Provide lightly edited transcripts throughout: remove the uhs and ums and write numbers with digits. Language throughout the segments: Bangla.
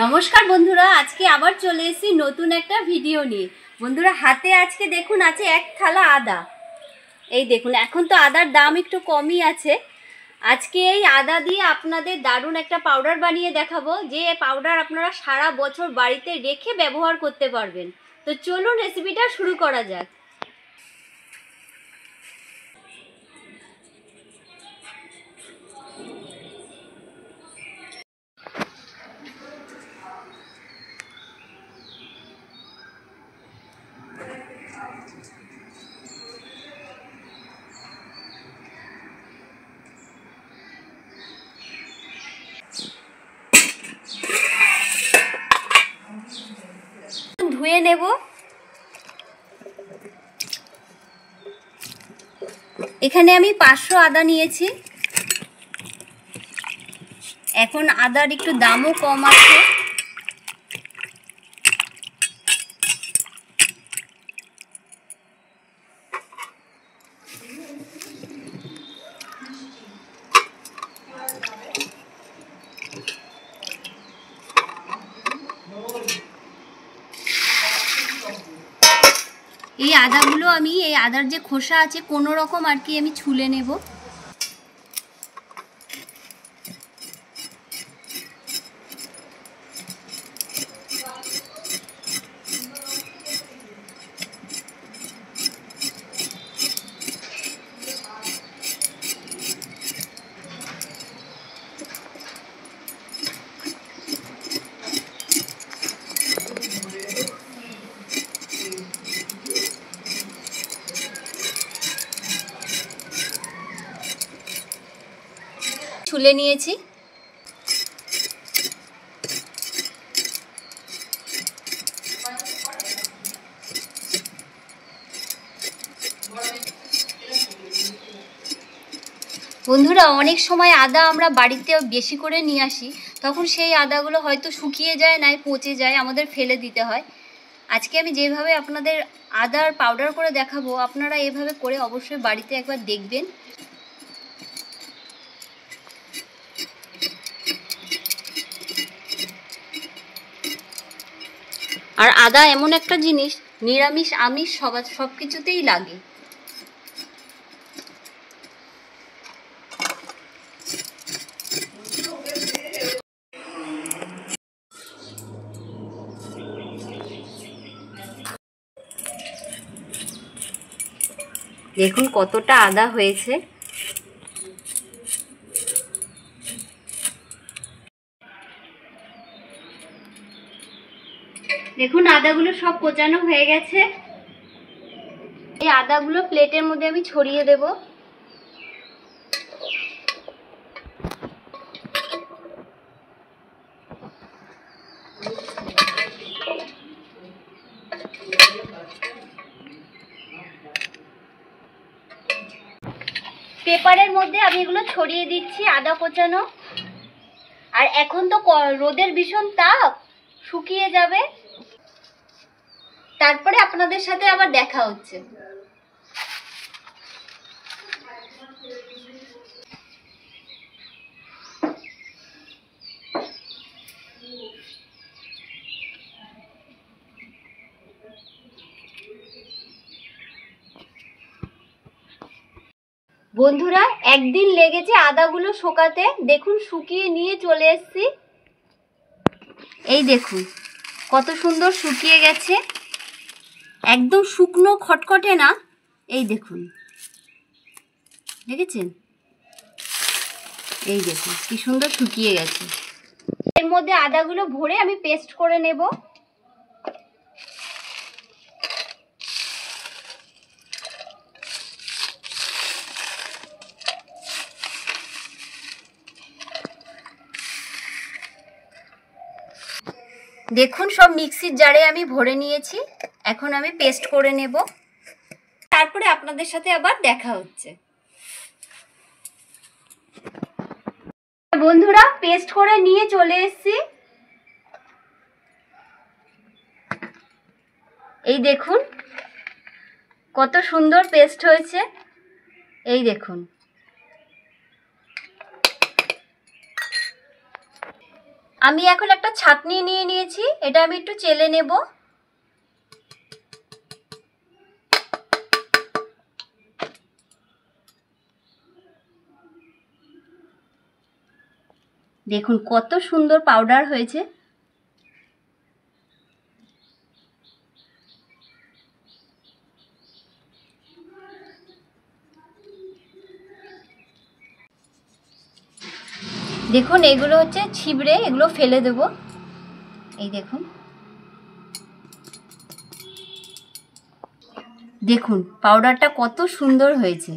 নমস্কার বন্ধুরা, আজকে আবার চলে এসেছি নতুন একটা ভিডিও নিয়ে। বন্ধুরা, হাতে আজকে দেখুন আছে এক থালা আদা। এই দেখুন, এখন তো আদার দাম একটু কমই আছে। আজকে এই আদা দিয়ে আপনাদের দারুণ একটা পাউডার বানিয়ে দেখাবো, যে পাউডার আপনারা সারা বছর বাড়িতে রেখে ব্যবহার করতে পারবেন। তো চলুন রেসিপিটা শুরু করা যাক। ধুয়ে নেব। এখানে আমি 500 আদা নিয়েছি। এখন আদার একটু দামও কম আছে। এই আদাগুলো আমি এই আদার যে খোসা আছে কোনো রকম আর কি আমি ছুলে নেব। ছুলে নিয়েছি। বন্ধুরা, অনেক সময় আদা আমরা বাড়িতে বেশি করে নিয়ে আসি, তখন সেই আদাগুলো হয়তো শুকিয়ে যায়, নাই পচে যায়, আমাদের ফেলে দিতে হয়। আজকে আমি যেভাবে আপনাদের আদার পাউডার করে দেখাবো, আপনারা এভাবে করে অবশ্যই বাড়িতে একবার দেখবেন। আর আদা এমন একটা জিনিস, নিরামিষ আমিষ সব কিছুতেই লাগে। দেখুন কতটা আদা হয়েছে। দেখুন আদাগুলো সব কোচানো হয়ে গেছে। এই আদাগুলো প্লেটের মধ্যে আমি ছড়িয়ে দেব। পেপারের মধ্যে আমি এগুলো ছড়িয়ে দিচ্ছি, আদা কোচানো। আর এখন তো রোদের ভীষণ তাপ, শুকিয়ে যাবে, তারপরে আপনাদের সাথে আবার দেখা হচ্ছে। বন্ধুরা, একদিন লেগেছে আদাগুলো শোকাতে। দেখুন শুকিয়ে নিয়ে চলে এসেছি। এই দেখুন কত সুন্দর শুকিয়ে গেছে, একদম শুকনো খটখটে না। এই দেখুন, দেখেছেন? এই দেখুন কি সুন্দর শুকিয়ে গেছে। এর মধ্যে আদাগুলো ভরে আমি পেস্ট করে নেব। দেখুন সব মিক্সির জারে আমি ভরে নিয়েছি। এখন আমি পেস্ট করে নেব, তারপরে আপনাদের সাথে আবার দেখা হচ্ছে। বন্ধুরা, পেস্ট করে নিয়ে চলে এসেছি। এই দেখুন কত সুন্দর পেস্ট হয়েছে। এই দেখুন, আমি এখন একটা ছাঁকনি নিয়ে নিয়েছি, এটা আমি একটু চেলে নেব। দেখুন কত সুন্দর পাউডার হয়েছে। দেখুন এগুলো হচ্ছে ছিবড়ে, এগুলো ফেলে দেব। এই দেখুন, দেখুন পাউডারটা কত সুন্দর হয়েছে।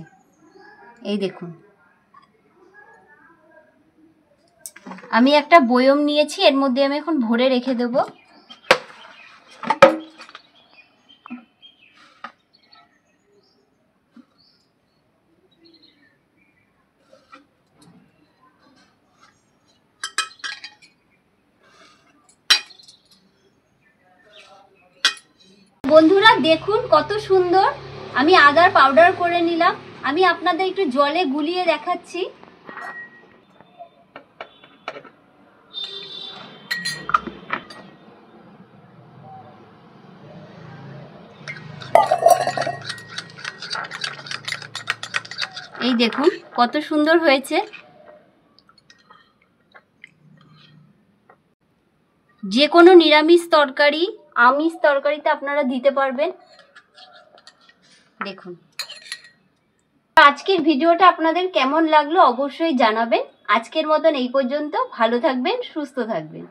এই দেখুন, আমি একটা বয়ম নিয়েছি, এর মধ্যে আমি এখন ভরে রেখে দেব। বন্ধুরা দেখুন কত সুন্দর আমি আদার পাউডার করে নিলাম। আমি আপনাদের একটু জলে গুলিয়ে দেখাচ্ছি। এই দেখুন কত সুন্দর হয়েছে। যে কোনো নিরামিষ তরকারি, আমিষ তরকারিতে আপনারা দিতে পারবেন। দেখুন, আজকের ভিডিওটা আপনাদের কেমন লাগলো অবশ্যই জানাবেন। আজকের মতন এই পর্যন্ত। ভালো থাকবেন, সুস্থ থাকবেন।